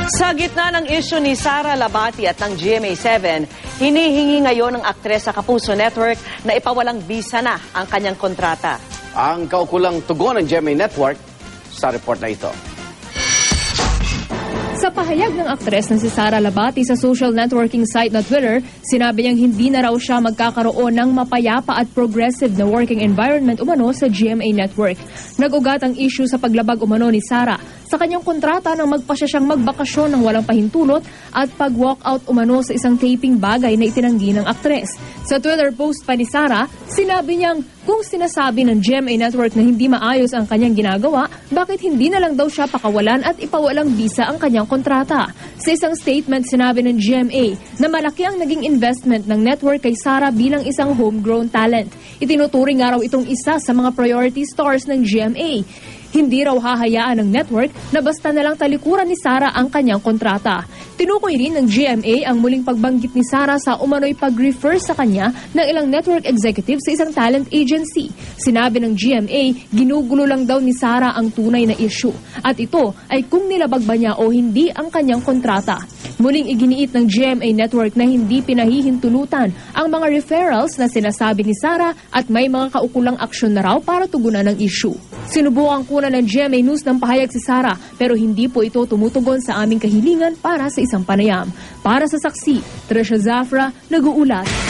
Sa gitna ng isyu ni Sara Labati at ng GMA7, hinihingi ngayon ng aktres sa Kapuso Network na ipawalang bisa na ang kanyang kontrata. Ang kaukulang tugon ng GMA Network sa report na ito. Sa pahayag ng aktres na si Sara Labati sa social networking site na Twitter, sinabi niyang hindi na raw siya magkakaroon ng mapayapa at progressive na working environment umano sa GMA Network. Nag-ugat ang issue sa paglabag umano ni Sara sa kanyang kontrata nang magpasya siyang magbakasyon ng walang pahintulot at pag-walkout umano sa isang taping bagay na itinanggi ng aktres. Sa Twitter post pa ni Sara, sinabi niyang kung sinasabi ng GMA Network na hindi maayos ang kanyang ginagawa, bakit hindi na lang daw siya pakawalan at ipawalang bisa ang kanyang kontrata? Sa isang statement, sinabi ng GMA na malaki ang naging investment ng network kay Sara bilang isang homegrown talent. Itinuturing nga raw itong isa sa mga priority stars ng GMA. Hindi raw hahayaan ng network na basta na lang talikuran ni Sara ang kanyang kontrata. Tinukoy rin ng GMA ang muling pagbanggit ni Sara sa umano'y pag-refer sa kanya ng ilang network executive sa isang talent agency. Sinabi ng GMA, ginugulo lang daw ni Sara ang tunay na issue. At ito ay kung nilabag ba niya o hindi ang kanyang kontrata. Muling iginiit ng GMA Network na hindi pinahihintulutan ang mga referrals na sinasabi ni Sara at may mga kaukulang aksyon na raw para tugunan ng issue. Sinubukan kuna ng GMA News ng pahayag si Sara pero hindi po ito tumutugon sa aming kahilingan para sa isang panayam. Para sa saksi, Trisha Zafra, nag-uulat.